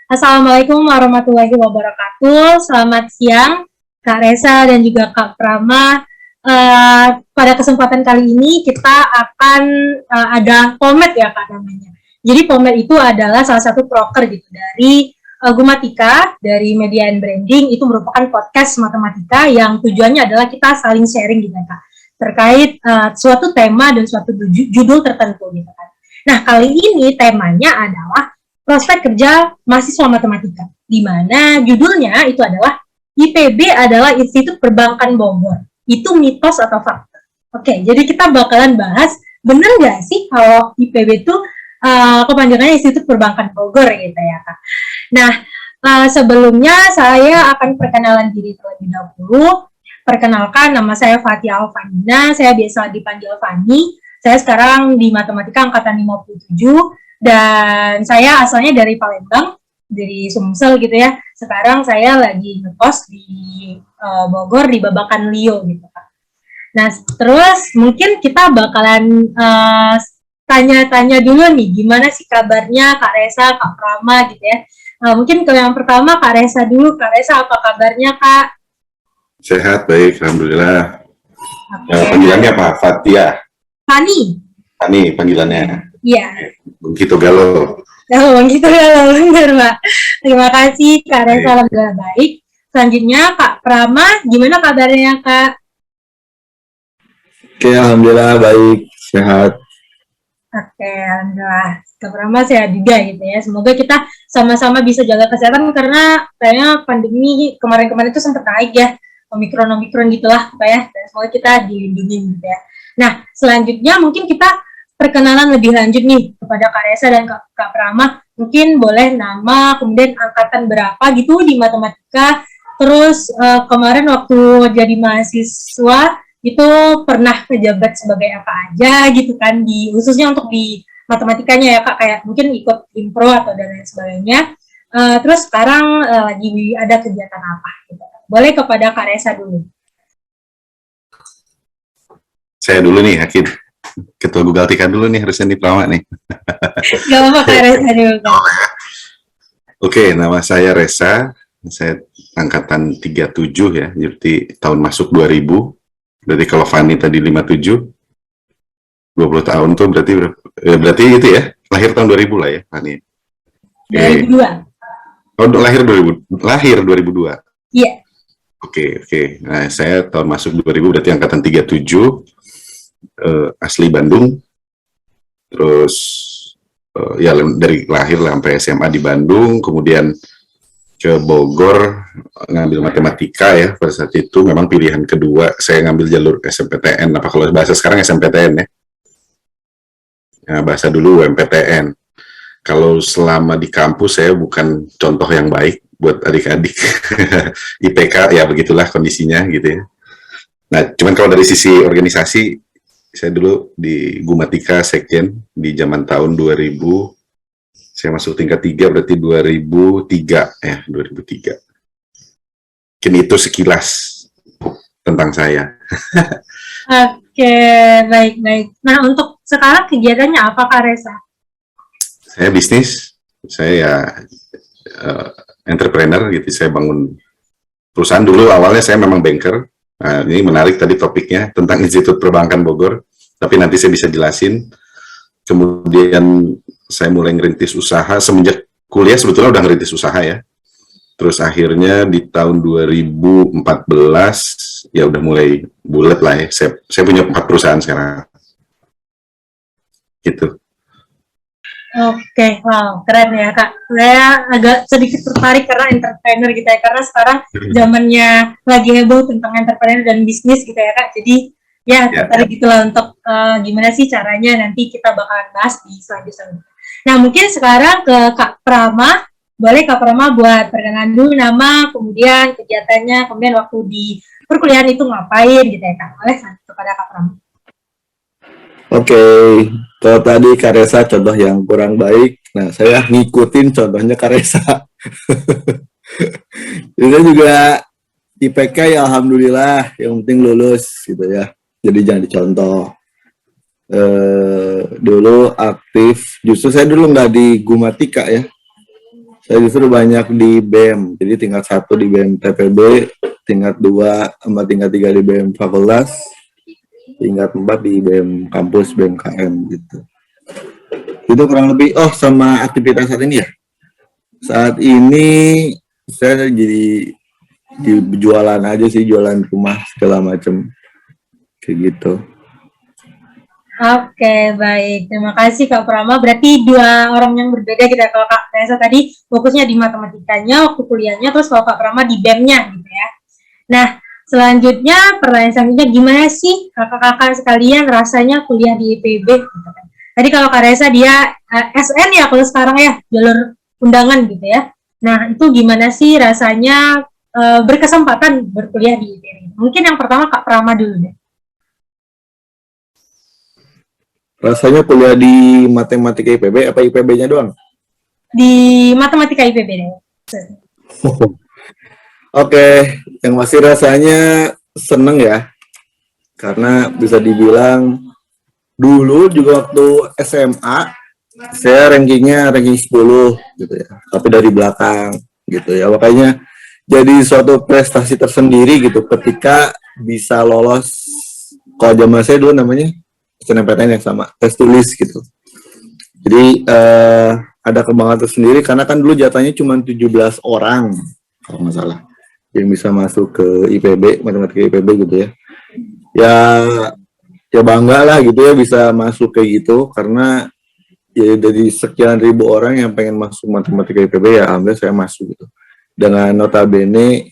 Assalamualaikum warahmatullahi wabarakatuh. Selamat siang, Kak Resa dan juga Kak Prama. Pada kesempatan kali ini kita akan ada Pomed ya Kak namanya. Jadi Pomed itu adalah salah satu proker gitu dari Gumatika, dari Media and Branding. Itu merupakan podcast matematika yang tujuannya adalah kita saling sharing gitu Kak, terkait suatu tema dan suatu judul tertentu gitu kan. Nah, kali ini temanya adalah prospek kerja mahasiswa matematika, di mana judulnya itu adalah IPB adalah Institut Perbankan Bogor. Itu mitos atau fakta? Oke, jadi kita bakalan bahas, bener nggak sih kalau IPB itu kepanjangannya Institut Perbankan Bogor gitu ya Kak. Nah, sebelumnya saya akan perkenalan diri terlebih dahulu. Perkenalkan, nama saya Fatia Alvanina, saya biasa dipanggil Fani. Saya sekarang di Matematika Angkatan 57, dan saya asalnya dari Palembang, dari Sumsel gitu ya. Sekarang saya lagi ngekos di Bogor, di Babakan Lio gitu Kak. Nah, terus mungkin kita bakalan tanya-tanya dulu nih, gimana sih kabarnya Kak Resa, Kak Prama gitu ya. Mungkin ke yang pertama Kak Resa dulu. Kak Resa, apa kabarnya Kak? Sehat, baik, alhamdulillah. Panggilannya apa? Fatia? Fani. Fani panggilannya. Iya. Begitu galau. Oh, begitu galau, benar Pak. Terima kasih Kak Resa, alhamdulillah baik. Selanjutnya Kak Prama, gimana kabarnya Kak? Oke, alhamdulillah baik, sehat. Oke, alhamdulillah. Kak Prama sehat juga gitu ya. Semoga kita sama-sama bisa jaga kesehatan karena kayaknya pandemi kemarin-kemarin itu sempat naik ya. Omikron gitulah Pak ya. Dan semoga kita dilindungi gitu ya. Nah, selanjutnya mungkin kita perkenalan lebih lanjut nih kepada Kak Resa dan Kak Prama. Mungkin boleh nama, kemudian angkatan berapa gitu di matematika. Terus kemarin waktu jadi mahasiswa itu pernah menjabat sebagai apa aja gitu kan, di khususnya untuk di matematikanya ya Kak, kayak mungkin ikut impro atau dan lain sebagainya. Terus sekarang lagi ada kegiatan apa gitu. Boleh kepada Kak Resa dulu. Saya dulu nih, Hakim. Ketua Google Tika dulu nih, harusnya nih Prama nih. Gak apa-apa Kak Resa dulu. Oke, nama saya Resa. Saya angkatan 37 ya, jadi tahun masuk 2000. Berarti kalau Fani tadi 57, 20 tahun tuh berarti itu ya, lahir tahun 2000 lah ya, Fani. 2002. Oh, lahir 2002. Iya. Oke. Nah, saya tahun masuk 2000 berarti angkatan 37, asli Bandung. Terus ya dari lahir sampai SMA di Bandung, kemudian ke Bogor ngambil matematika ya. Pada saat itu memang pilihan kedua saya ngambil jalur SMPTN, apa kalau bahasa sekarang SMPTN ya. Nah, bahasa dulu UMPTN. Kalau selama di kampus saya bukan contoh yang baik buat adik-adik. IPK ya begitulah kondisinya gitu ya. Nah, cuman kalau dari sisi organisasi, saya dulu di Gumatika Sekjen di zaman tahun 2000. Saya masuk tingkat 3 berarti 2003 ya, 2003. Mungkin itu sekilas tentang saya. Oke, baik. Nah, untuk sekarang kegiatannya apa Kak Resa? Saya bisnis, saya entrepreneur gitu. Saya bangun perusahaan dulu, awalnya saya memang banker. Nah, ini menarik tadi topiknya tentang Institut Perbankan Bogor, tapi nanti saya bisa jelasin. Kemudian saya mulai ngerintis usaha semenjak kuliah, sebetulnya udah ngerintis usaha ya. Terus akhirnya di tahun 2014 ya udah mulai bulat lah ya. Saya punya 4 perusahaan sekarang. Gitu. Oke, wow, keren ya Kak. Saya agak sedikit tertarik karena entrepreneur gitu ya, karena sekarang zamannya lagi heboh tentang entrepreneur dan bisnis gitu ya Kak. Jadi ya tertarik gitulah untuk gimana sih caranya, nanti kita bakalan bahas di selanjutnya. Nah, mungkin sekarang ke Kak Prama. Boleh Kak Prama buat perkenalan dulu nama, kemudian kegiatannya, kemudian waktu di perkuliahan itu ngapain gitu ya Kak. Boleh kepada Kak Prama. Oke, kalau tadi Kak Resa contoh yang kurang baik, nah saya ngikutin contohnya Kak Resa. Jadi juga IPK ya alhamdulillah, yang penting lulus gitu ya. Jadi jangan dicontoh. Dulu aktif, justru saya dulu nggak di Gumatika ya. Saya justru banyak di BEM, jadi tingkat 1 di BEM TPB, tingkat 2 sama tingkat 3 di BEM fakultas, tingkat 4 di BEM kampus, BMKM gitu. Itu kurang lebih. Oh, sama aktivitas saat ini ya. Saat ini saya jadi di jualan aja sih, jualan rumah segala macam kayak gitu. Oke, baik. Terima kasih Kak Prama. Berarti dua orang yang berbeda gitu ya. Kalau Kak Reza tadi fokusnya di matematikanya waktu kuliahnya, terus kalau Kak Prama di BEM-nya gitu ya. Nah, selanjutnya pertanyaan selanjutnya, gimana sih kakak-kakak sekalian rasanya kuliah di IPB? Gitu kan. Tadi kalau Kak Reza dia SN ya kalau sekarang ya, jalur undangan gitu ya. Nah, itu gimana sih rasanya berkesempatan berkuliah di IPB? Mungkin yang pertama Kak Prama dulu deh. Rasanya kuliah di matematika IPB apa IPB-nya doang? Di matematika IPB deh. Oke, yang masih rasanya seneng ya, karena bisa dibilang dulu juga waktu SMA saya ranking 10 gitu ya, tapi dari belakang gitu ya, makanya jadi suatu prestasi tersendiri gitu ketika bisa lolos. Kalau zaman saya dulu namanya SNMPTN yang sama, tes tulis gitu. Jadi ada kebanggaan tersendiri karena kan dulu jatahnya cuma 17 orang kalau nggak salah yang bisa masuk ke IPB, matematika IPB gitu ya. Ya bangga lah gitu ya bisa masuk kayak gitu, karena ya dari sekian ribu orang yang pengen masuk matematika IPB, ya alhamdulillah saya masuk gitu. Dengan notabene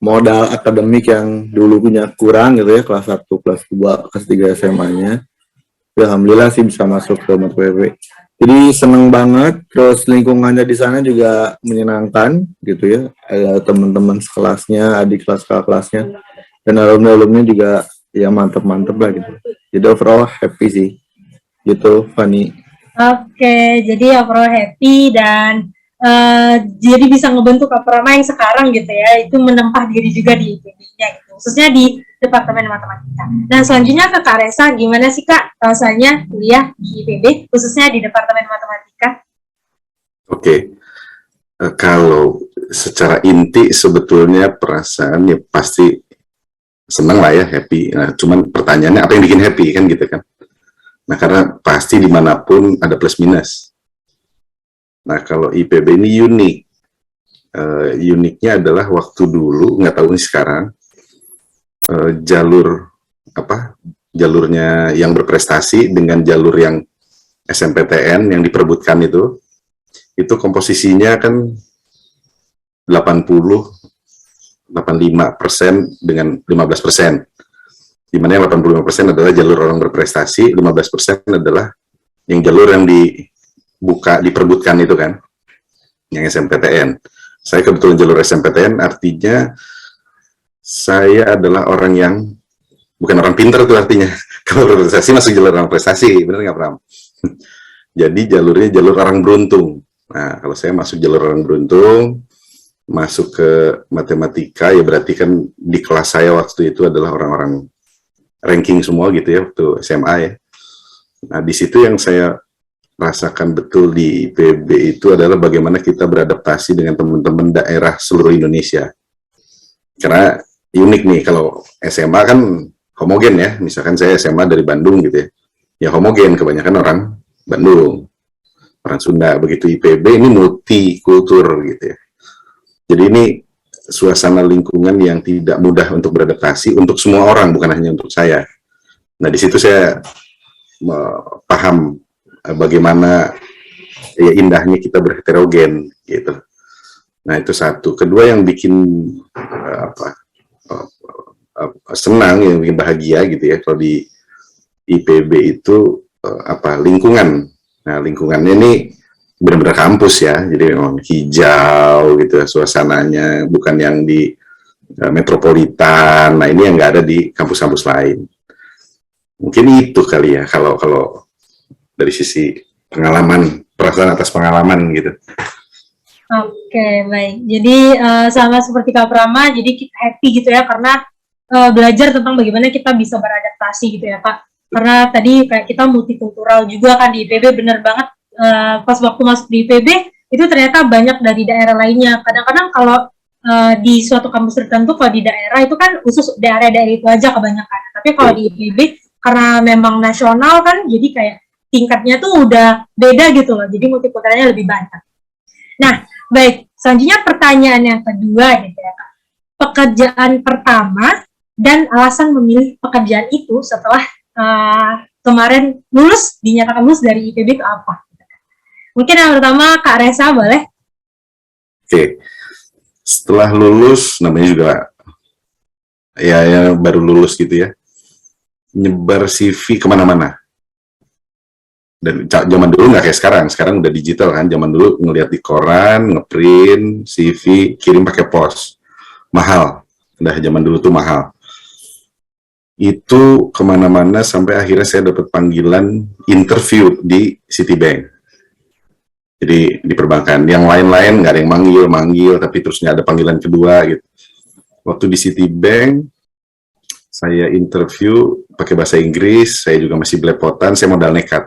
modal akademik yang dulu punya kurang gitu ya, kelas 1, kelas 2, kelas 3 SMA-nya. Ya, alhamdulillah sih bisa masuk ke matematika IPB. Jadi seneng banget, terus lingkungannya di sana juga menyenangkan gitu ya. Ada teman-teman sekelasnya, adik kelas kakak kelasnya, dan alumni-alumni juga ya mantep-mantep lah gitu. Jadi overall happy sih, gitu Fani. Oke, jadi overall happy dan jadi bisa ngebentuk Kak Prama yang sekarang gitu ya, itu menempah diri juga di IPB-nya gitu, khususnya di Departemen Matematika. Nah, selanjutnya ke Kak Resa, gimana sih Kak rasanya kuliah di IPB, khususnya di Departemen Matematika? Oke, kalau secara inti sebetulnya perasaan ya pasti senang lah ya, happy. Nah, cuman pertanyaannya apa yang bikin happy kan gitu kan? Nah, karena pasti dimanapun ada plus minus. Nah, kalau IPB ini unik. Uniknya adalah waktu dulu, nggak tahu nih sekarang, jalurnya yang berprestasi dengan jalur yang SNMPTN yang diperebutkan itu komposisinya kan 85% dengan 15%, di mana yang 85% adalah jalur orang berprestasi, 15% adalah yang jalur yang diperebutkan itu kan, yang SNMPTN. Saya kebetulan jalur SNMPTN, artinya saya adalah orang yang bukan orang pintar tuh artinya. Kalau berprestasi masuk jalur orang prestasi, bener nggak Pram? Jadi jalurnya jalur orang beruntung. Nah, kalau saya masuk jalur orang beruntung, masuk ke matematika, ya berarti kan di kelas saya waktu itu adalah orang-orang ranking semua gitu ya, waktu SMA ya. Nah, di situ yang saya rasakan betul di IPB itu adalah bagaimana kita beradaptasi dengan teman-teman daerah seluruh Indonesia. Karena unik nih, kalau SMA kan homogen ya, misalkan saya SMA dari Bandung gitu ya, ya homogen, kebanyakan orang Bandung, orang Sunda. Begitu IPB ini multikultur gitu ya. Jadi ini suasana lingkungan yang tidak mudah untuk beradaptasi untuk semua orang, bukan hanya untuk saya. Nah, di situ saya paham bagaimana ya indahnya kita berheterogen gitu. Nah, itu satu. Kedua yang bikin senang, yang bikin bahagia gitu ya, kalau di IPB itu lingkungan. Nah, lingkungannya ini benar-benar kampus ya, jadi memang hijau gitu suasananya, bukan yang di metropolitan. Nah, ini yang nggak ada di kampus-kampus lain. Mungkin itu kali ya, kalau dari sisi pengalaman, perasaan atas pengalaman gitu. Oke, baik. Jadi sama seperti Kak Prama, jadi kita happy gitu ya, karena belajar tentang bagaimana kita bisa beradaptasi gitu ya Kak. Karena tadi kayak kita multikultural juga kan di IPB, bener banget. Pas waktu masuk di IPB, itu ternyata banyak dari daerah lainnya. Kadang-kadang kalau di suatu kampus tertentu, kalau di daerah itu kan khusus daerah-daerah itu aja kebanyakan. Tapi kalau di IPB karena memang nasional kan, jadi kayak tingkatnya tuh udah beda gitu loh. Jadi multikulturalnya lebih banyak. Nah, baik. Selanjutnya pertanyaan yang kedua gitu ya Kak. Pekerjaan pertama dan alasan memilih pekerjaan itu setelah kemarin dinyatakan lulus dari IPB itu apa? Mungkin yang pertama Kak Resa boleh? Oke. Setelah lulus, namanya juga ya baru lulus gitu ya, nyebar CV kemana-mana. Dan zaman dulu nggak kayak sekarang udah digital kan. Zaman dulu ngeliat di koran, ngeprint CV, kirim pakai pos, mahal. Udah zaman dulu tuh mahal. Itu kemana-mana sampai akhirnya saya dapat panggilan interview di Citibank. Jadi di perbankan, yang lain-lain nggak ada yang manggil, tapi terus nggak ada panggilan kedua gitu. Waktu di Citibank, saya interview pakai bahasa Inggris, saya juga masih belepotan, saya modal nekat.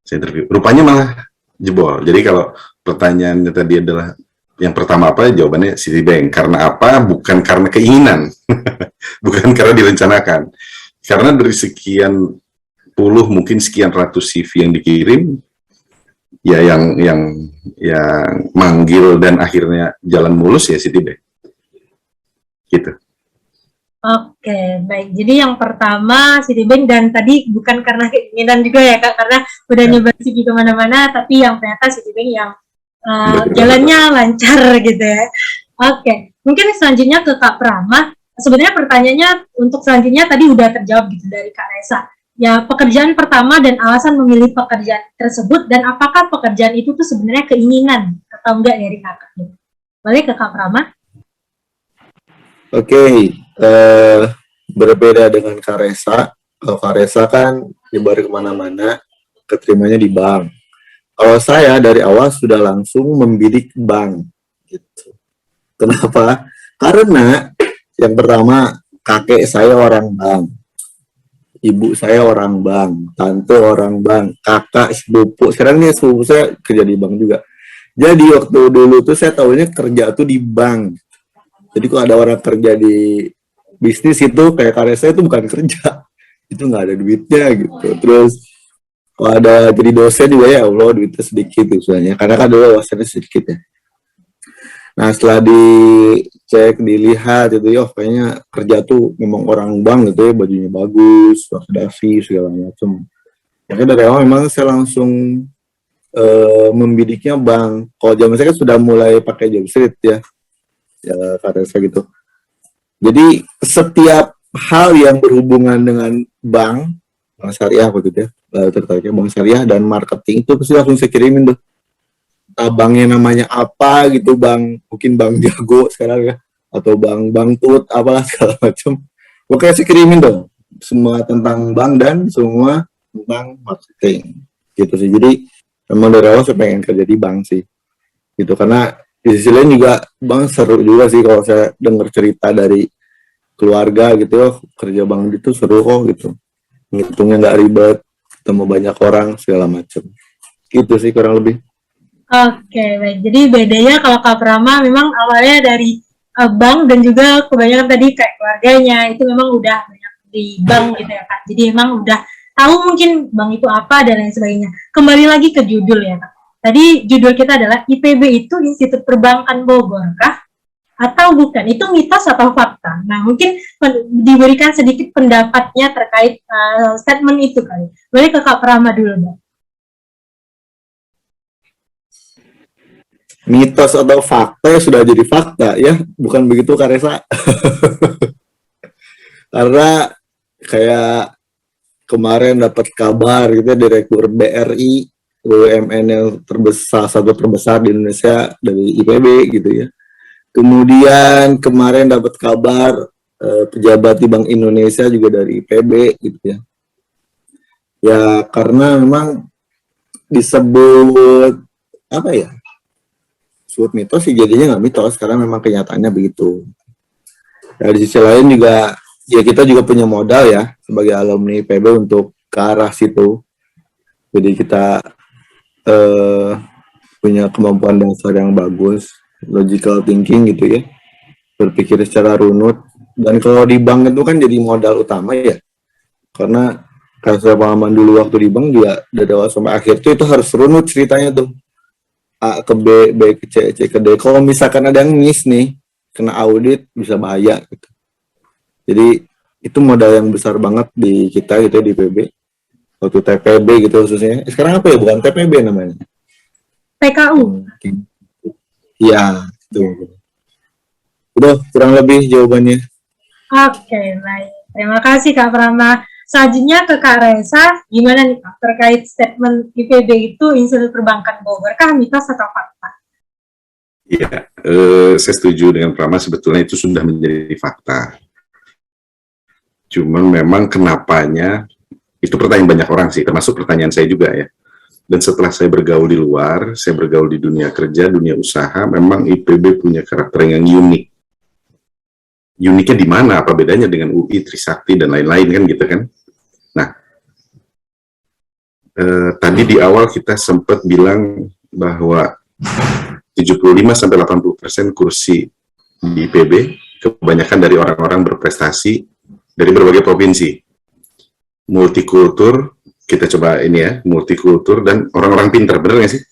Saya interview, rupanya malah jebol. Jadi kalau pertanyaannya tadi adalah yang pertama apa, jawabannya Citibank. Karena apa? Bukan karena keinginan, bukan karena direncanakan. Karena dari sekian puluh, mungkin sekian ratus CV yang dikirim, ya yang manggil dan akhirnya jalan mulus ya Citibank. Gitu. Oke, baik. Jadi yang pertama Citibank, dan tadi bukan karena keinginan juga ya Kak, karena udah nyebar CV kemana-mana, tapi yang ternyata Citibank yang jalannya lancar gitu ya. Oke, mungkin selanjutnya ke Kak Prama. Sebenarnya pertanyaannya untuk selanjutnya tadi udah terjawab gitu dari Kak Resa. Ya, pekerjaan pertama dan alasan memilih pekerjaan tersebut, dan apakah pekerjaan itu tuh sebenarnya keinginan atau enggak dari kakak? Boleh ke Kak Prama? Oke, berbeda dengan Kak Resa. Kalau Kak Resa kan nyebar kemana-mana, keterimanya di bank. Kalau saya dari awal sudah langsung membidik bank. Gitu. Kenapa? Karena yang pertama, kakek saya orang bank. Ibu saya orang bank, tante orang bank, kakak, sepupu. Sekarang nih sepupu saya kerja di bank juga. Jadi waktu dulu tuh saya tahunya kerja tuh di bank. Jadi kalau ada orang kerja di bisnis itu kayak karya saya itu bukan kerja. Itu nggak ada duitnya gitu. Terus kalau ada jadi dosen juga ya Allah duitnya sedikit gitu sebenarnya. Karena kan dulu wawasannya sedikit ya. Nah setelah dicek, dilihat gitu ya, kayaknya kerja tuh memang orang bank gitu ya, bajunya bagus, Davi segala macam. Makanya dari awal memang saya langsung membidiknya bank. Kalau zaman saya kan sudah mulai pakai job street ya kata saya gitu. Jadi setiap hal yang berhubungan dengan bank syariah begitu ya, tertariknya bank syariah dan marketing itu pasti langsung saya kirimin tuh. Banknya namanya apa gitu, bank mungkin bank jago sekarang ya, atau bank tut apalah segala macam. Pokoknya saya kirimin dong semua tentang bank dan semua tentang marketing gitu sih. Jadi memang dari awal saya pengen kerja di bank sih gitu, karena di sisi lain juga bank seru juga sih kalau saya dengar cerita dari keluarga gitu ya, kerja bank itu seru kok gitu, ngitungnya nggak ribet, ketemu banyak orang segala macam gitu sih kurang lebih. Oke, baik. Jadi bedanya kalau Kak Prama memang awalnya dari bank, dan juga kebanyakan tadi kayak keluarganya itu memang udah banyak di bank gitu ya Kak. Jadi memang udah tahu mungkin bank itu apa dan lain sebagainya. Kembali lagi ke judul ya Kak. Tadi judul kita adalah IPB itu Institut Perbankan Bogor kah? Atau bukan? Itu mitos atau fakta? Nah, mungkin diberikan sedikit pendapatnya terkait statement itu kali. Boleh ke Kak Prama dulu, Bang. Mitos atau fakta ya sudah jadi fakta ya, bukan begitu Kak Resa? Karena kayak kemarin dapat kabar gitu Direktur BRI BUMN yang satu terbesar di Indonesia dari IPB gitu ya. Kemudian kemarin dapat kabar pejabat di Bank Indonesia juga dari IPB gitu ya. Ya karena memang disebut apa ya? Disebut mitos sih jadinya nggak mitos karena memang kenyataannya begitu. Nah, di sisi lain juga ya kita juga punya modal ya sebagai alumni IPB untuk ke arah situ. Jadi kita punya kemampuan dasar yang bagus, logical thinking gitu ya, berpikir secara runut. Dan kalau di bank itu kan jadi modal utama ya, karena kalau saya pengalaman dulu waktu di bank juga dari awal sampai akhir tuh itu harus runut ceritanya tuh, A ke B, B ke C, C ke D. Kalau misalkan ada yang miss nih, kena audit bisa bahaya gitu. Jadi itu modal yang besar banget di kita gitu di PB, waktu TPB gitu khususnya. Sekarang apa ya, bukan TPB namanya? PKU. Iya, itu. Udah kurang lebih jawabannya. Oke, baik. Terima kasih Kak Prama. Selanjutnya ke Kak Resa, gimana nih Kak terkait statement IPB itu Institut Perbankan Bogor, kah mitos atau fakta? Iya, saya setuju dengan Prama, sebetulnya itu sudah menjadi fakta. Cuman memang kenapanya, itu pertanyaan banyak orang sih, termasuk pertanyaan saya juga ya. Dan setelah saya bergaul di luar, saya bergaul di dunia kerja, dunia usaha, memang IPB punya karakter yang unik. Uniknya di mana? Apa bedanya dengan UI, Trisakti, dan lain-lain kan gitu kan? Nah, tadi di awal kita sempat bilang bahwa 75-80% kursi di IPB kebanyakan dari orang-orang berprestasi dari berbagai provinsi, multikultur. Kita coba ini ya, multikultur dan orang-orang pintar, bener nggak sih?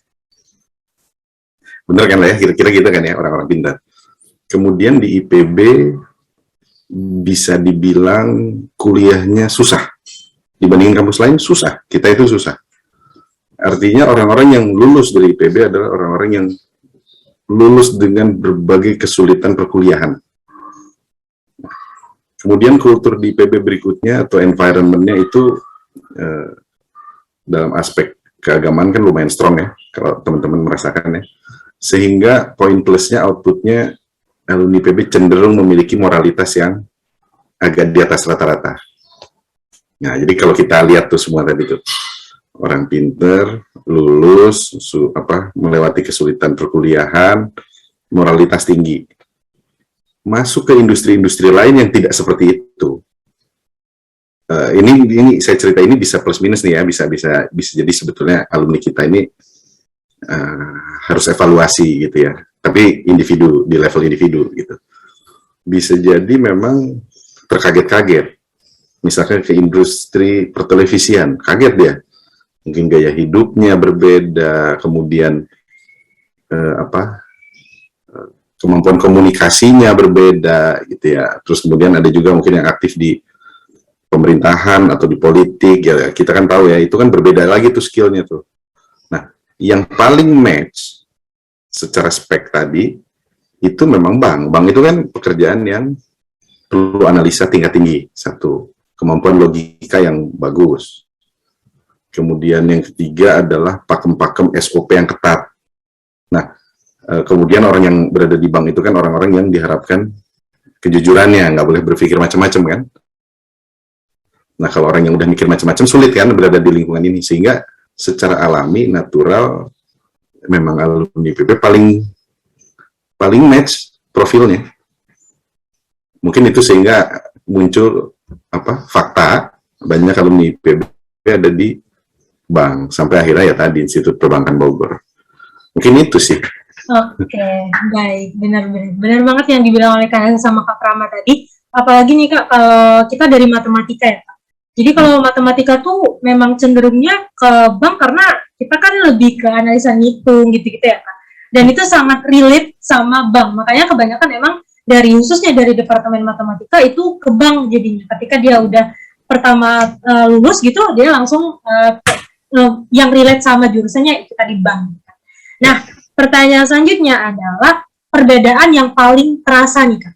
Bener kan lah ya, kira-kira gitu kan ya, orang-orang pintar. Kemudian di IPB bisa dibilang kuliahnya susah. Dibandingin kampus lain susah, kita itu susah. Artinya orang-orang yang lulus dari IPB adalah orang-orang yang lulus dengan berbagai kesulitan perkuliahan. Kemudian kultur di IPB berikutnya atau environment-nya itu dalam aspek keagamaan kan lumayan strong ya, kalau teman-teman merasakan ya. Sehingga poin plusnya, outputnya, alumni IPB cenderung memiliki moralitas yang agak di atas rata-rata. Nah, jadi kalau kita lihat tuh semua tadi tuh, orang pinter, lulus, melewati kesulitan perkuliahan, moralitas tinggi. Masuk ke industri-industri lain yang tidak seperti itu. Ini saya cerita ini bisa plus minus nih ya, bisa jadi sebetulnya alumni kita ini harus evaluasi gitu ya. Tapi individu, di level individu gitu. Bisa jadi memang terkaget-kaget. Misalkan ke industri pertelevisian, kaget dia. Mungkin gaya hidupnya berbeda, kemudian kemampuan komunikasinya berbeda gitu ya. Terus kemudian ada juga mungkin yang aktif di pemerintahan atau di politik ya. Kita kan tahu ya, itu kan berbeda lagi tuh skillnya tuh. Nah, yang paling match secara spek tadi itu memang bank. Bank itu kan pekerjaan yang perlu analisa tingkat tinggi, satu, kemampuan logika yang bagus. Kemudian yang ketiga adalah pakem-pakem SOP yang ketat. Nah, kemudian orang yang berada di bank itu kan orang-orang yang diharapkan kejujurannya, nggak boleh berpikir macam-macam kan. Nah, kalau orang yang udah mikir macam-macam sulit kan berada di lingkungan ini, sehingga secara alami, natural, memang alumni IPB paling match profilnya. Mungkin itu sehingga muncul fakta banyak alumni IPB ada di bank sampai akhirnya ya tadi Institut Perbankan Bogor. Mungkin itu sih. Oke, baik, benar banget yang dibilang oleh Kak Elsa sama Kak Prama tadi. Apalagi nih Kak, kalau kita dari matematika ya Kak. Jadi kalau matematika tuh memang cenderungnya ke bank karena kita kan lebih ke analisa ngitung gitu-gitu ya Kak. Dan itu sangat relate sama bank. Makanya kebanyakan memang khususnya dari Departemen Matematika itu ke bank jadinya. Ketika dia udah pertama lulus gitu, dia langsung yang relate sama jurusannya itu tadi bank. Nah, pertanyaan selanjutnya adalah perbedaan yang paling terasa nih Kak.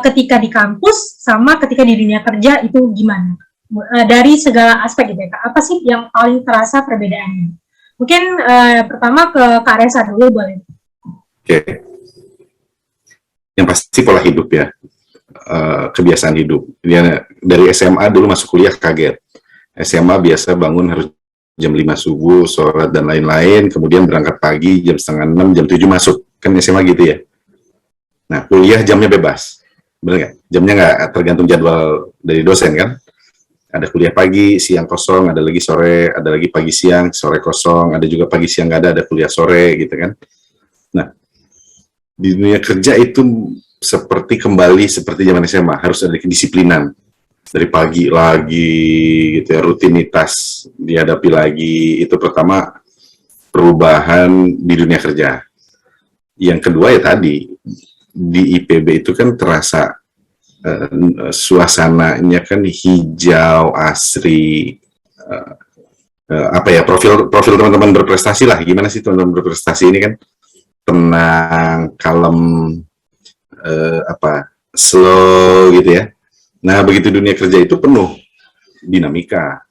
Ketika di kampus sama ketika di dunia kerja itu gimana? Dari segala aspek gitu ya Kak. Apa sih yang paling terasa perbedaannya? Mungkin pertama ke Kak Resa dulu boleh. Oke. Yang pasti pola hidup ya. Kebiasaan hidup. Dia dari SMA dulu masuk kuliah kaget. SMA biasa bangun harus jam 5 subuh, sholat dan lain-lain, kemudian berangkat pagi jam 5:30, jam 7 masuk. Kan SMA gitu ya. Nah, kuliah jamnya bebas. Benar nggak? Jamnya nggak tergantung jadwal dari dosen kan? Ada kuliah pagi, siang kosong, ada lagi sore, ada lagi pagi siang, sore kosong, ada juga pagi siang nggak ada kuliah sore gitu kan. Nah, di dunia kerja itu seperti kembali seperti zaman SMA, harus ada kedisiplinan. Dari pagi lagi gitu ya, rutinitas dihadapi lagi. Itu pertama, perubahan di dunia kerja. Yang kedua ya tadi, di IPB itu kan terasa suasananya kan hijau, asri, apa ya, profil teman-teman berprestasi lah. Gimana sih teman-teman berprestasi ini kan tenang, kalem, slow gitu ya. Nah, begitu dunia kerja itu penuh dinamika,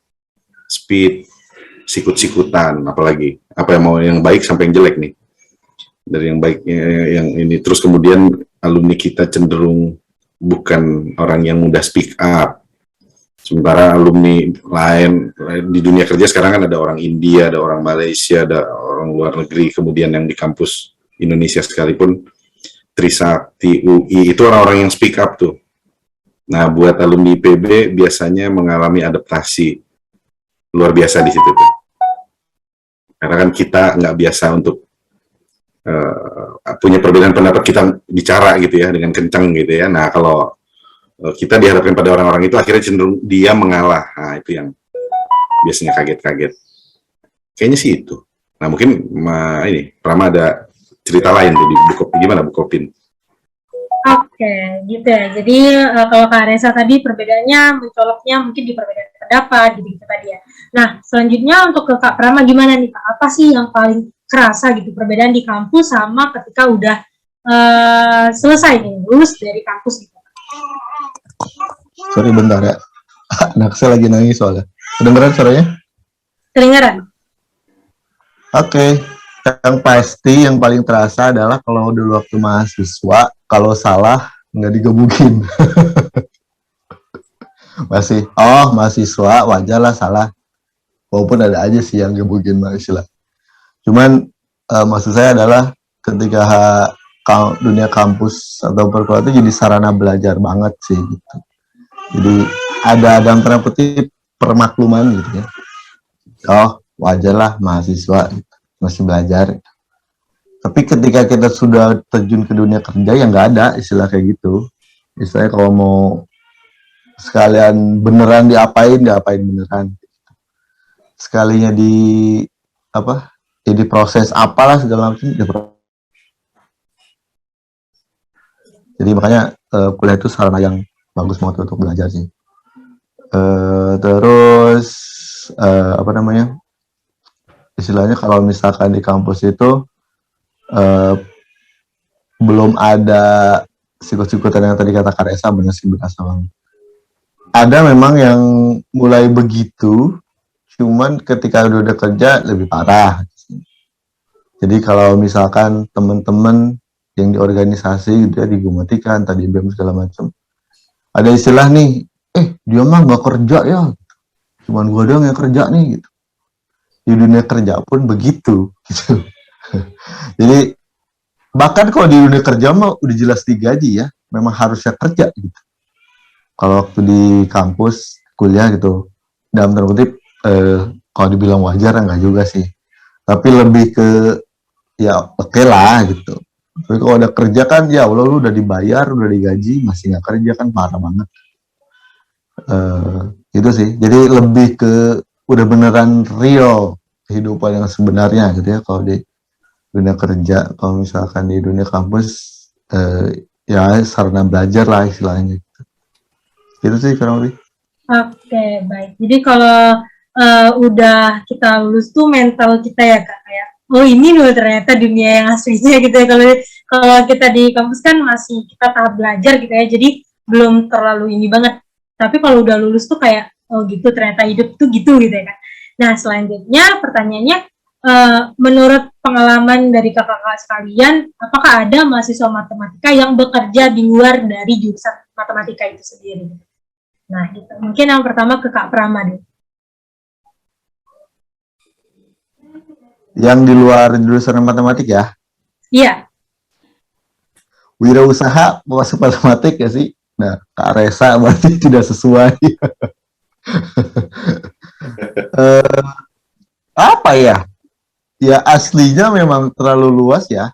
speed, sikut-sikutan, apalagi apa yang mau yang baik sampai yang jelek nih. Dari yang baiknya yang ini, terus kemudian alumni kita cenderung bukan orang yang mudah speak up. Sementara alumni lain di dunia kerja sekarang kan ada orang India, ada orang Malaysia, ada orang luar negeri, kemudian yang di kampus Indonesia sekalipun, Trisakti, UI, itu orang-orang yang speak up tuh. Nah, buat alumni IPB biasanya mengalami adaptasi luar biasa di situ tuh. Karena kan kita nggak biasa untuk punya perbedaan pendapat, kita bicara gitu ya dengan kencang gitu ya. Nah, kalau kita dihadapkan pada orang-orang itu akhirnya cenderung dia mengalah. Nah, itu yang biasanya kaget-kaget. Kayaknya sih itu. Nah, mungkin ini Prama ada cerita lain tuh di gimana Bu Kopin? Oke, gitu ya. Jadi kalau Kak Reza tadi perbedaannya mencoloknya mungkin di perbedaan pendapat gitu tadi ya. Nah, selanjutnya untuk ke Kak Prama gimana nih Kak? Apa sih yang paling kerasa gitu perbedaan di kampus sama ketika udah selesai nih, lulus dari kampus gitu? Sorry bentar ya, anak saya lagi nangis soalnya. Kedengeran suaranya? Kedengeran? Oke. Yang pasti yang paling terasa adalah kalau dulu waktu mahasiswa, kalau salah nggak digebukin. Mahasiswa wajar lah salah. Walaupun ada aja sih yang gebukin mahasiswa. Cuman maksud saya adalah ketika dunia kampus atau perkuliahan itu jadi sarana belajar banget sih gitu. Jadi ada dalam tanda kutip permakluman gitu ya. Oh wajar lah mahasiswa gitu, masih belajar. Tapi ketika kita sudah terjun ke dunia kerja yang nggak ada istilah kayak gitu. Istilahnya kalau mau sekalian beneran diapain beneran. Sekalinya jadi proses apalah segala macam. Jadi makanya kuliah itu sarana yang bagus banget untuk belajar sih. Terus istilahnya kalau misalkan di kampus itu belum ada sikut-sikutan yang tadi kata Kak Reza, bener sih berasa banget. Ada memang yang mulai begitu, cuman ketika udah kerja lebih parah. Jadi kalau misalkan teman-teman yang di organisasi gitu ya, digumatikan, tadi BEM segala macam, ada istilah nih, dia mah gak kerja ya, cuman gua doang yang kerja nih gitu. Di dunia kerja pun begitu gitu. Jadi bahkan kalau di dunia kerja mah udah jelas digaji ya, memang harusnya kerja gitu. Kalau waktu di kampus kuliah gitu, dalam tanda kutip kalau dibilang wajar enggak juga sih, tapi lebih ke ya oke lah gitu. Tapi kalau udah kerja kan ya Allah, lu udah dibayar, udah digaji, masih nggak kerja kan parah banget. Gitu sih. Jadi lebih ke udah beneran real kehidupan yang sebenarnya gitu ya kalau di dunia kerja. Kalau misalkan di dunia kampus ya sarana belajar lah istilahnya gitu. Gitu sih kurang lebih. Oke, baik. Jadi kalau udah kita lulus tuh mental kita ya Kak, kayak oh ini loh ternyata dunia yang aslinya gitu ya. Kalau kita di kampus kan masih kita tahap belajar gitu ya, jadi belum terlalu ini banget. Tapi kalau udah lulus tuh kayak oh gitu ternyata hidup tuh gitu ya kan. Nah selanjutnya pertanyaannya, menurut pengalaman dari kakak-kakak sekalian, apakah ada mahasiswa matematika yang bekerja di luar dari jurusan matematika itu sendiri? Nah gitu. Mungkin yang pertama ke Kak Prama deh. Yang di luar jurusan matematik ya? Iya. Wirausaha masuk matematik ya sih? Nah, Kak Reza berarti tidak sesuai. Eh, apa ya? Ya aslinya memang terlalu luas ya,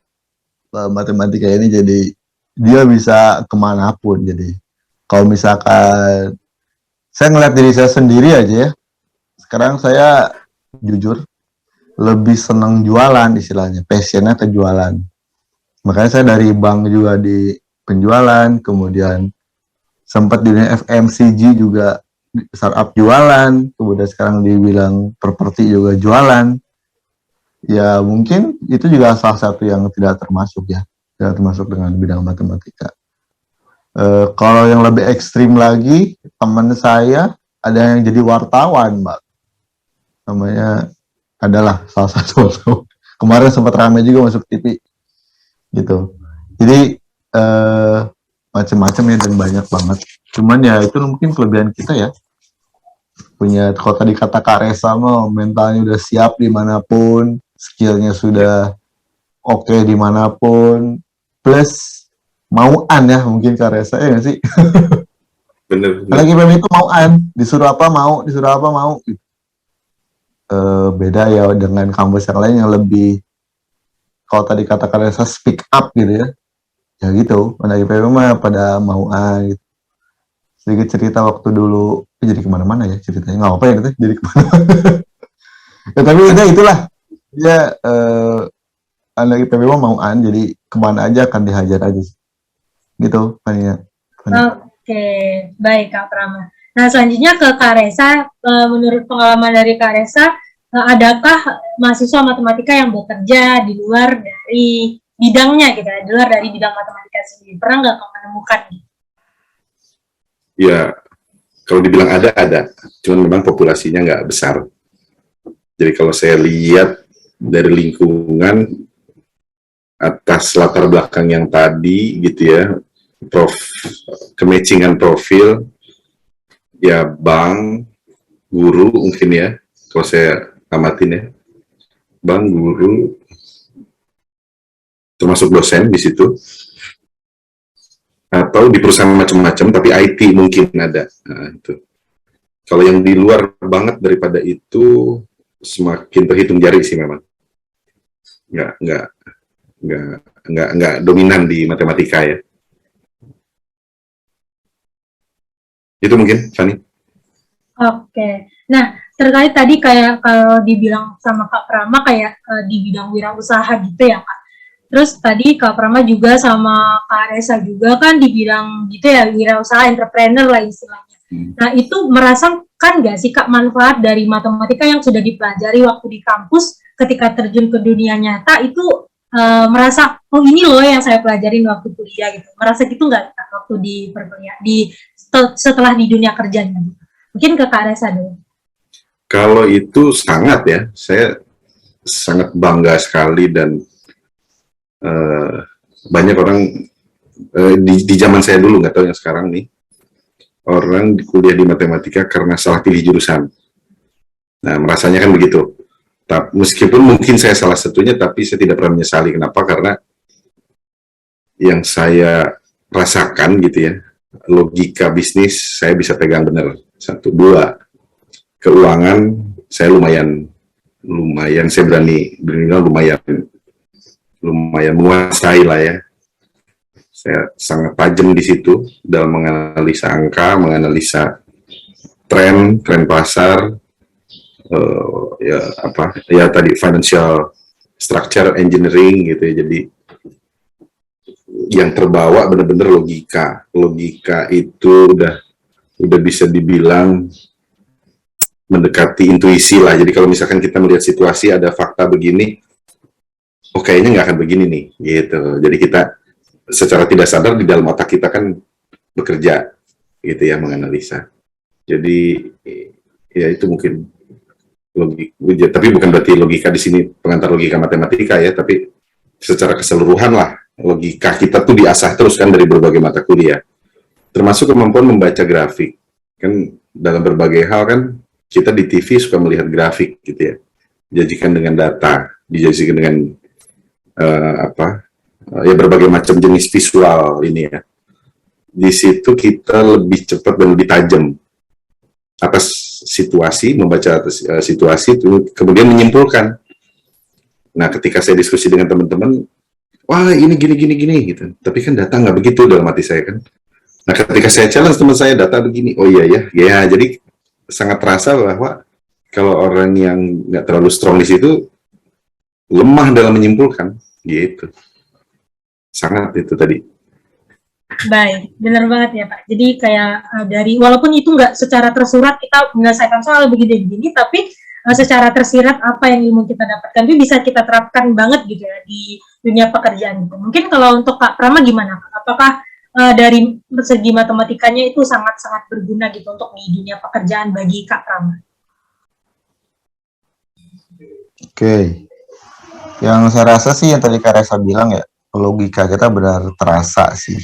matematika ini, jadi dia bisa kemanapun. Jadi kalau misalkan saya ngeliat diri saya sendiri aja ya, sekarang saya jujur lebih senang jualan, istilahnya passionnya ke jualan. Makanya saya dari bank juga di penjualan, kemudian sempat di dunia FMCG juga startup jualan, kemudian sekarang dibilang properti juga jualan. Ya mungkin itu juga salah satu yang tidak termasuk ya, tidak termasuk dengan bidang matematika. Kalau yang lebih ekstrim lagi, teman saya ada yang jadi wartawan, Mbak. Namanya adalah salah satu wartawan. Kemarin sempat ramai juga masuk TV gitu. Jadi macam-macam ya, dan banyak banget. Cuman ya itu mungkin kelebihan kita ya. Punya, kalau tadi kata Kak Resa mah, mentalnya udah siap dimanapun, skillnya sudah oke dimanapun, plus mauan ya mungkin Kak Resa, ya nggak sih? Bener. Lagi PMI itu mauan, disuruh apa mau, disuruh apa mau. Beda ya dengan kampus yang lain yang lebih, kalau tadi kata Kak Resa, speak up gitu ya. Ya gitu, anak IPB mah pada mauan gitu. Sedikit cerita waktu dulu, jadi kemana-mana ya ceritanya, nggak apa ya gitu, jadi kemana-mana. Ya, tapi itulah dia, anak IPB mah mauan, jadi kemana aja akan dihajar aja gitu, Fania. Oke, baik Kak Prama. Nah selanjutnya ke Kak Resa, menurut pengalaman dari Kak Resa, adakah mahasiswa matematika yang bekerja di luar dari bidangnya gitu, di luar dari bidang matematika sendiri? Pernah nggak kamu menemukan? Ya, kalau dibilang ada. Cuman memang populasinya nggak besar. Jadi kalau saya lihat dari lingkungan atas latar belakang yang tadi gitu ya, kematchingan profil, ya bank, guru mungkin ya, kalau saya amatin ya, bank, guru, termasuk dosen di situ, atau di perusahaan macam-macam, tapi IT mungkin ada. Nah, itu. Kalau yang di luar banget daripada itu, semakin terhitung jari sih memang. Nggak dominan di matematika ya. Itu mungkin, Fanny. Oke. Nah, terkait tadi kayak kalau dibilang sama Kak Prama kayak di bidang wirausaha gitu ya, Kak. Terus tadi Kak Prama juga sama Kak Resa juga kan di bidang gitu ya, wirausaha, entrepreneur lah istilahnya. Nah, itu merasakan nggak sih Kak manfaat dari matematika yang sudah dipelajari waktu di kampus, ketika terjun ke dunia nyata itu merasa, oh ini loh yang saya pelajarin waktu kuliah gitu. Merasa gitu nggak Kak waktu di perkuliahan, setelah di dunia kerjanya? Mungkin ke Kak Resa dulu. Kalau itu sangat ya, saya sangat bangga sekali, dan banyak orang di zaman saya dulu, nggak tahu yang sekarang nih, orang kuliah di matematika karena salah pilih jurusan. Nah, merasanya kan begitu. Meskipun mungkin saya salah satunya, tapi saya tidak pernah menyesali. Kenapa? Karena yang saya rasakan gitu ya, logika bisnis saya bisa pegang benar. 1, 2, keuangan saya lumayan saya berani lumayan menguasai lah ya. Saya sangat tajam di situ dalam menganalisa angka, menganalisa tren pasar, ya tadi financial structure engineering gitu ya. Jadi yang terbawa benar-benar logika itu udah bisa dibilang mendekati intuisi lah. Jadi kalau misalkan kita melihat situasi ada fakta begini, kayaknya nggak akan begini nih gitu. Jadi kita secara tidak sadar di dalam otak kita kan bekerja gitu ya, menganalisa. Jadi ya itu mungkin logika, tapi bukan berarti logika di sini pengantar logika matematika ya, tapi secara keseluruhan lah logika kita tuh diasah terus kan dari berbagai mata kuliah, termasuk kemampuan membaca grafik kan. Dalam berbagai hal kan kita di TV suka melihat grafik gitu ya, dijajikan dengan data, dijajikan dengan ya berbagai macam jenis visual ini ya. Di situ kita lebih cepat dan lebih tajam atas situasi, membaca situasi, itu kemudian menyimpulkan. Nah, ketika saya diskusi dengan teman-teman, wah ini gini gitu. Tapi kan data nggak begitu dalam hati saya kan. Nah, ketika saya challenge teman saya, data begini, oh iya ya, jadi sangat terasa bahwa kalau orang yang nggak terlalu strong di situ, lemah dalam menyimpulkan, gitu. Sangat itu tadi. Baik, benar banget ya Pak. Jadi kayak dari, walaupun itu nggak secara tersurat kita menyelesaikan soal begini-begini, tapi secara tersirat apa yang ilmu kita dapatkan itu bisa kita terapkan banget gitu ya di dunia pekerjaan gitu. Mungkin kalau untuk Kak Prama gimana Kak? Apakah dari segi matematikanya itu sangat-sangat berguna gitu untuk di dunia pekerjaan bagi Kak Prama? Oke. Yang saya rasa sih yang tadi Kak Resa bilang ya, logika kita benar terasa sih.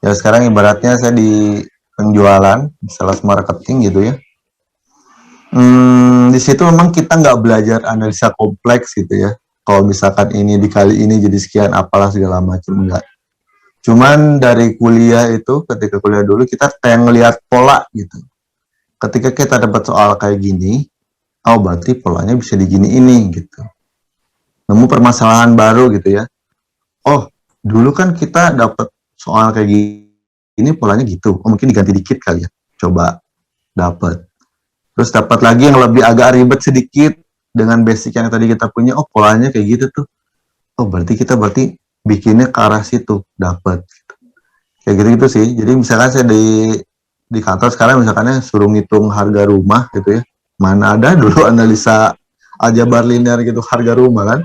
Ya sekarang ibaratnya saya di penjualan, sales marketing gitu ya. Di situ memang kita nggak belajar analisa kompleks gitu ya. Kalau misalkan ini dikali ini jadi sekian apalah segala macam, enggak. Cuman dari kuliah itu, ketika kuliah dulu kita kayak ngelihat pola gitu. Ketika kita dapat soal kayak gini, oh berarti polanya bisa digini ini gitu. Nemu permasalahan baru gitu ya. Oh, dulu kan kita dapat soal kayak gini polanya gitu. Oh, mungkin diganti dikit kali ya. Coba dapat. Terus dapat lagi yang lebih agak ribet sedikit dengan basic yang tadi kita punya. Oh, polanya kayak gitu tuh. Oh, berarti kita bikinnya ke arah situ, dapat. Kayak gitu-gitu sih. Jadi misalkan saya di kantor sekarang misalkannya suruh ngitung harga rumah gitu ya. Mana ada dulu analisa aljabar linear gitu harga rumah kan.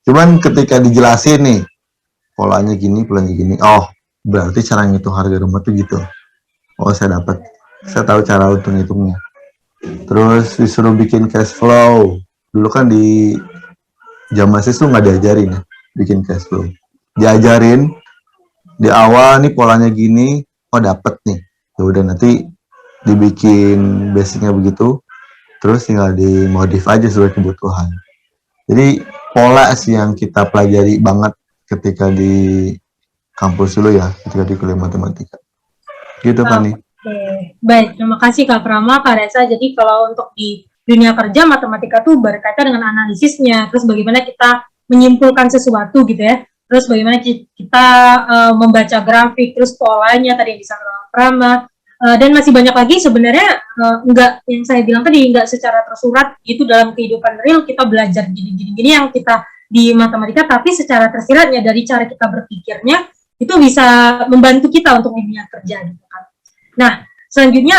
Cuman ketika dijelasin nih, polanya gini. Oh, berarti cara ngitung harga rumah tuh gitu. Oh, saya dapat. Saya tahu cara untuk ngitungnya. Terus disuruh bikin cash flow. Dulu kan di zaman saya tuh nggak diajarin ya, bikin cash flow. Diajarin di awal nih polanya gini, oh dapet nih. Ya udah nanti dibikin basicnya begitu, terus tinggal dimodif aja sesuai kebutuhan. Jadi pola sih yang kita pelajari banget ketika di kampus dulu ya, ketika di kuliah matematika. Gitu Fani. Oke, baik. Terima kasih Kak Prama, Kak Resa. Jadi kalau untuk di dunia kerja, matematika tuh berkaitan dengan analisisnya, terus bagaimana kita menyimpulkan sesuatu gitu ya, terus bagaimana kita membaca grafik, terus polanya tadi yang disampaikan Kak Prama, dan masih banyak lagi sebenarnya enggak, yang saya bilang tadi enggak secara tersurat gitu dalam kehidupan real kita belajar gini-gini yang kita di matematika, tapi secara tersiratnya dari cara kita berpikirnya itu bisa membantu kita untuk di dunia kerja gitu kan. Nah, selanjutnya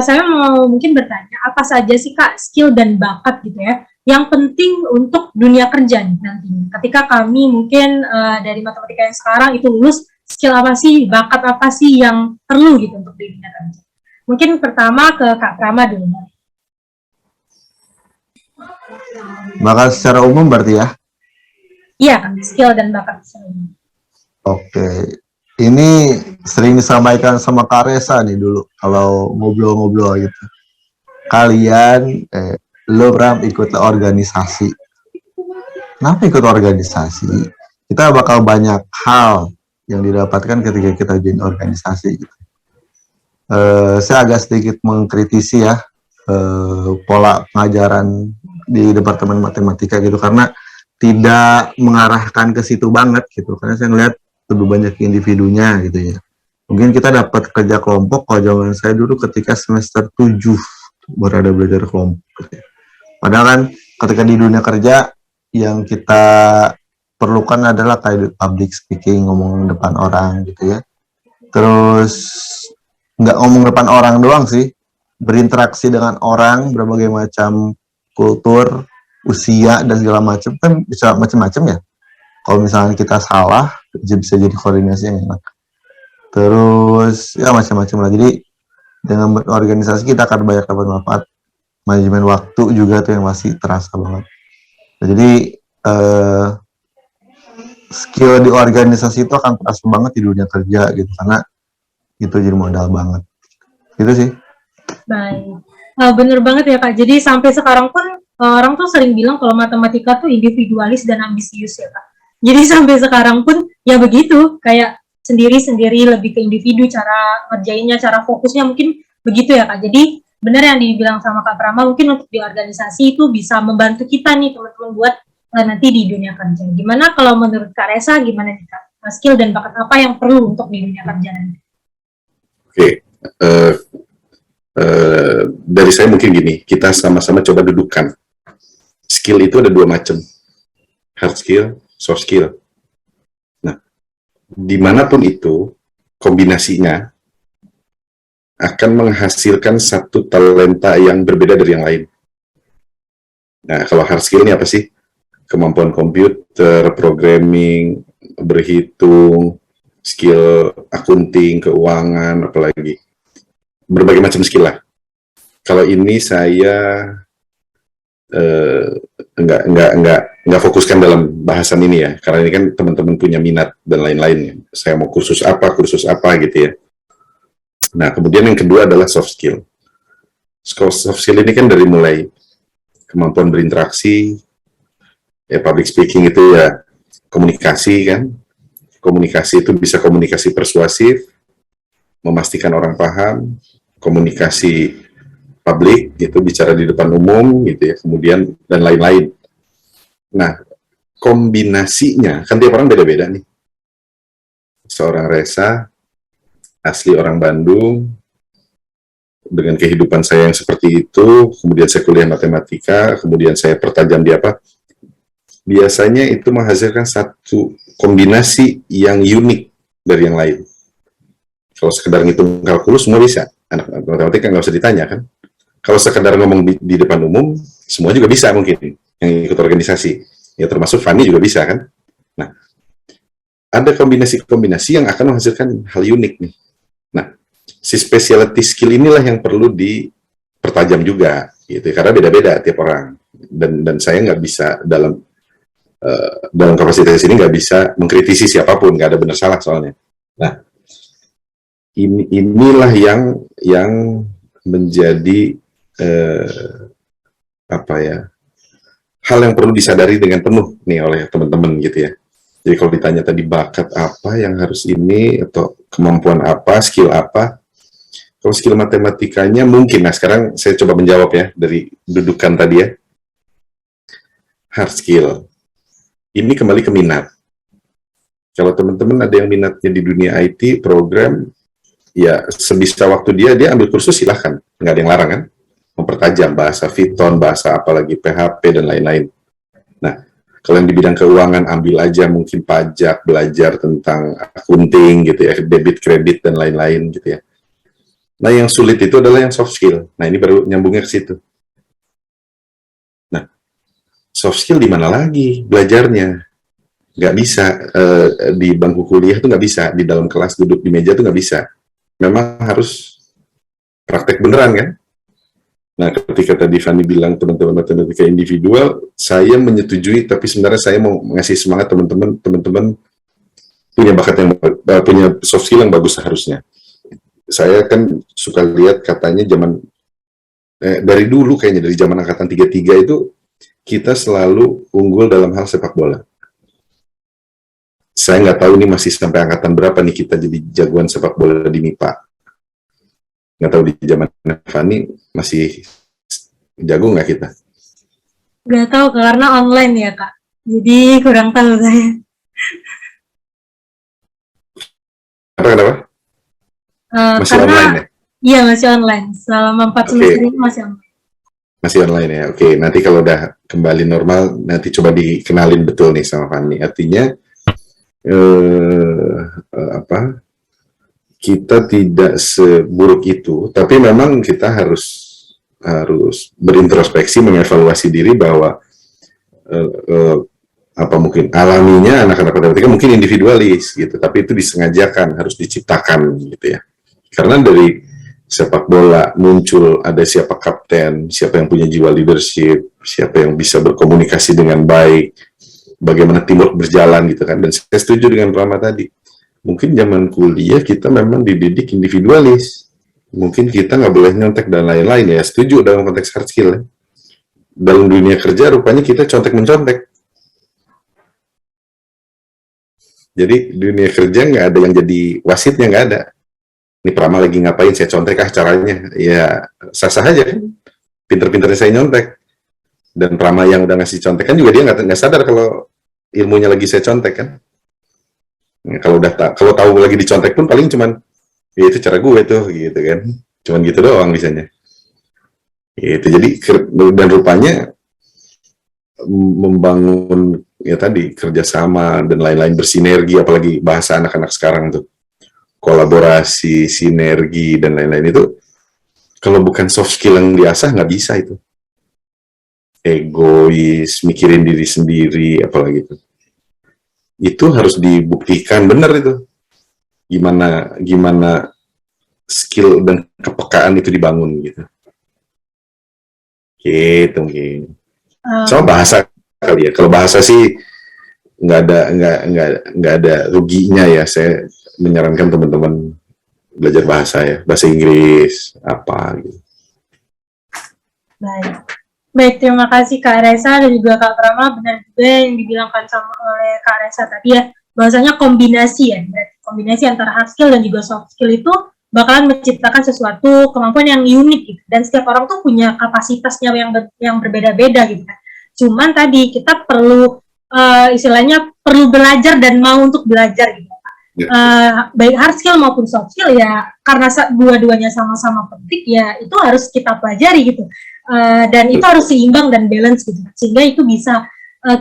saya mau mungkin bertanya, apa saja sih Kak skill dan bakat gitu ya, yang penting untuk dunia kerja nih nantinya. Ketika kami mungkin dari matematika yang sekarang itu lulus, skill apa sih, bakat apa sih yang perlu gitu untuk di dunia kerja. Mungkin pertama ke Kak Prama dulu. Bakat secara umum berarti ya? Iya, skill dan bakat secara umum. Oke. Ini sering disampaikan sama Kak Resa nih dulu kalau ngobrol-ngobrol gitu. Kalian lo Bram ikut organisasi. Kenapa ikut organisasi? Kita bakal banyak hal yang didapatkan ketika kita join organisasi gitu. Saya agak sedikit mengkritisi ya pola pengajaran di Departemen Matematika gitu, karena tidak mengarahkan ke situ banget gitu. Karena saya ngeliat lebih banyak individunya gitu ya. Mungkin kita dapat kerja kelompok, kalau zaman saya dulu ketika semester 7 baru ada belajar kelompok gitu ya. Padahal kan ketika di dunia kerja yang kita perlukan adalah kayak public speaking, ngomong depan orang gitu ya. Terus nggak ngomong depan orang doang sih, berinteraksi dengan orang, berbagai macam kultur, usia dan segala macam, kan bisa macam-macam ya. Kalau misalnya kita salah, bisa jadi koordinasi yang enak. Terus ya macam-macam lah. Jadi dengan berorganisasi kita akan banyak dapat manfaat. Manajemen waktu juga tuh yang masih terasa banget. Nah, jadi skill di organisasi itu akan terasa banget di dunia kerja gitu, karena itu jadi modal banget. Gitu sih. Baik. Bener banget ya Kak. Jadi sampai sekarang pun orang tuh sering bilang kalau matematika tuh individualis dan ambisius ya Kak. Jadi sampai sekarang pun ya begitu, kayak sendiri-sendiri, lebih ke individu cara ngerjainnya, cara fokusnya mungkin begitu ya Kak. Jadi benar yang dibilang sama Kak Prama, mungkin untuk di organisasi itu bisa membantu kita nih teman-teman buat nanti di dunia kerja. Gimana kalau menurut Kak Resa, gimana nih Kak? Skill dan bakat apa yang perlu untuk di dunia kerja nanti? Oke, dari saya mungkin gini, kita sama-sama coba dudukkan. Skill itu ada dua macam, hard skill, soft skill. Nah, dimanapun itu, kombinasinya akan menghasilkan satu talenta yang berbeda dari yang lain. Nah, kalau hard skill ini apa sih? Kemampuan komputer, programming, berhitung, skill akunting, keuangan, apalagi. Berbagai macam skill lah. Kalau ini saya nggak fokuskan dalam bahasan ini ya, karena ini kan teman-teman punya minat dan lain-lain. Saya mau kursus apa gitu ya. Nah, kemudian yang kedua adalah soft skill. Soft skill ini kan dari mulai kemampuan berinteraksi, ya public speaking itu ya komunikasi kan. Komunikasi itu bisa komunikasi persuasif, memastikan orang paham, komunikasi publik, gitu, bicara di depan umum, gitu ya, kemudian dan lain-lain. Nah, kombinasinya, kan tiap orang beda-beda nih. Seorang Resa, asli orang Bandung, dengan kehidupan saya yang seperti itu, kemudian saya kuliah matematika, kemudian saya pertajam di apa, biasanya itu menghasilkan satu kombinasi yang unik dari yang lain. Kalau sekedar ngitung kalkulus, semua bisa. Anak matematika nggak usah ditanya kan. Kalau sekedar ngomong di depan umum, semua juga bisa mungkin, yang ikut organisasi. Ya termasuk Fanny juga bisa kan. Nah, ada kombinasi-kombinasi yang akan menghasilkan hal unik nih. Nah, si specialty skill inilah yang perlu dipertajam juga, gitu. Karena beda-beda tiap orang. Dan saya nggak bisa dalam kapasitas ini nggak bisa mengkritisi siapapun, nggak ada benar salah soalnya. Nah, inilah yang menjadi hal yang perlu disadari dengan penuh nih oleh teman-teman gitu ya. Jadi kalau ditanya tadi bakat apa yang harus ini atau kemampuan apa, skill apa, kalau skill matematikanya mungkin, nah sekarang saya coba menjawab ya dari dudukan tadi ya. Hard skill, ini kembali ke minat. Kalau teman-teman ada yang minatnya di dunia IT, program, ya sebisa waktu dia ambil kursus silahkan, nggak ada yang larang kan. Mempertajam bahasa Python, bahasa apalagi PHP dan lain-lain. Nah, kalau yang di bidang keuangan ambil aja mungkin pajak, belajar tentang akunting gitu ya, debit, kredit dan lain-lain gitu ya. Nah, yang sulit itu adalah yang soft skill. Nah, ini baru nyambungnya ke situ. Nah, soft skill di mana lagi belajarnya? Nggak bisa di bangku kuliah itu nggak bisa, di dalam kelas duduk di meja itu nggak bisa. Memang harus praktek beneran kan? Nah, ketika tadi Fanny bilang teman-teman matematika individual, saya menyetujui, tapi sebenarnya saya mau ngasih semangat teman-teman punya bakat yang punya soft skill yang bagus seharusnya. Saya kan suka lihat katanya dari dulu kayaknya dari zaman angkatan 33 itu kita selalu unggul dalam hal sepak bola. Saya nggak tahu nih masih sampai angkatan berapa nih kita jadi jagoan sepak bola di MIPA. Nggak tahu di zaman Fanny masih jago nggak kita? Nggak tahu karena online ya Kak, jadi kurang tahu saya. Kenapa? Masih Karena, online ya? Iya masih online, selama 4 semester ini masih online. Masih online ya, oke. Nanti kalau udah kembali normal, nanti coba dikenalin betul nih sama Fanny. Artinya, kita tidak seburuk itu, tapi memang kita harus berintrospeksi, mengevaluasi diri bahwa mungkin alaminya anak-anak matematika mungkin individualis gitu, tapi itu disengajakan, harus diciptakan gitu ya. Karena dari sepak bola muncul ada siapa kapten, siapa yang punya jiwa leadership, siapa yang bisa berkomunikasi dengan baik, bagaimana teamwork berjalan gitu kan. Dan saya setuju dengan Rama tadi. Mungkin zaman kuliah kita memang dididik individualis. Mungkin kita nggak boleh nyontek dan lain-lain ya. Setuju dalam konteks hard skill ya. Dalam dunia kerja rupanya kita contek-mencontek. Jadi dunia kerja nggak ada yang jadi wasitnya, nggak ada. Ini Prama lagi ngapain, saya contek caranya. Ya, sah-sah aja kan. Pinter-pinternya saya nyontek. Dan Prama yang udah ngasih contekan juga dia nggak sadar kalau ilmunya lagi saya contek kan. Ya, kalau tahu lagi dicontek pun paling cuman, ya itu cara gue tuh, gitu kan. Cuman gitu doang bisanya. Gitu. Jadi, dan rupanya membangun ya tadi kerjasama dan lain-lain, bersinergi, apalagi bahasa anak-anak sekarang tuh, kolaborasi, sinergi dan lain-lain itu kalau bukan soft skill yang diasah nggak bisa itu. Egois, mikirin diri sendiri, apalagi itu harus dibuktikan benar itu. Gimana skill dan kepekaan itu dibangun gitu. Gitu mungkin. Sama bahasa kali ya. Kalau bahasa sih nggak ada ruginya ya. Saya menyarankan teman-teman belajar bahasa Inggris apa gitu. Baik, terima kasih Kak Resa dan juga Kak Prama. Benar juga yang dibilangkan oleh Kak Resa tadi ya, bahwasanya kombinasi ya, kombinasi antara hard skill dan juga soft skill itu bakalan menciptakan sesuatu kemampuan yang unik gitu. Dan setiap orang tuh punya kapasitasnya yang berbeda-beda gitu kan. Cuman tadi kita perlu istilahnya perlu belajar dan mau untuk belajar gitu. Baik hard skill maupun soft skill ya, karena dua-duanya sama-sama penting ya, itu harus kita pelajari gitu. Dan itu harus seimbang dan balance gitu. Sehingga itu bisa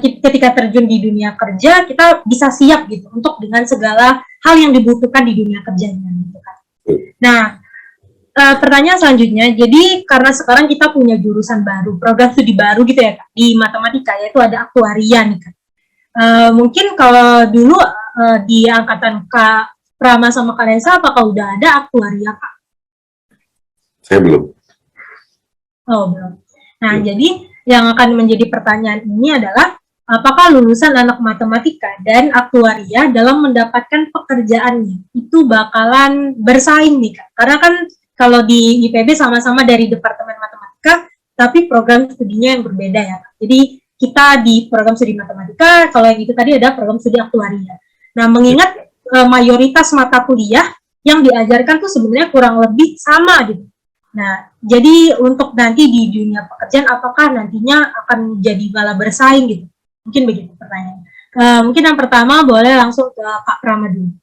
ketika terjun di dunia kerja kita bisa siap gitu untuk dengan segala hal yang dibutuhkan di dunia kerjanya gitu kan. Nah, pertanyaan selanjutnya, jadi karena sekarang kita punya jurusan baru, program studi baru gitu ya Kak, di matematika, yaitu ada aktuaria nih Kak. Mungkin kalau dulu di angkatan Kak Prama sama Kak Resa, apakah udah ada aktuaria Kak? Saya belum. Oh, belum. Nah, jadi yang akan menjadi pertanyaan ini adalah, apakah lulusan anak matematika dan aktuaria dalam mendapatkan pekerjaannya itu bakalan bersaing nih Kak? Karena kan kalau di IPB sama-sama dari Departemen Matematika, tapi program studinya yang berbeda ya Kak. Jadi kita di program studi matematika, kalau yang itu tadi ada program studi aktuaria. Nah, mengingat mayoritas mata kuliah yang diajarkan tuh sebenarnya kurang lebih sama gitu. Nah, jadi untuk nanti di dunia pekerjaan, apakah nantinya akan jadi malah bersaing gitu? Mungkin begitu pertanyaan. Mungkin yang pertama boleh langsung ke Kak Prama dulu.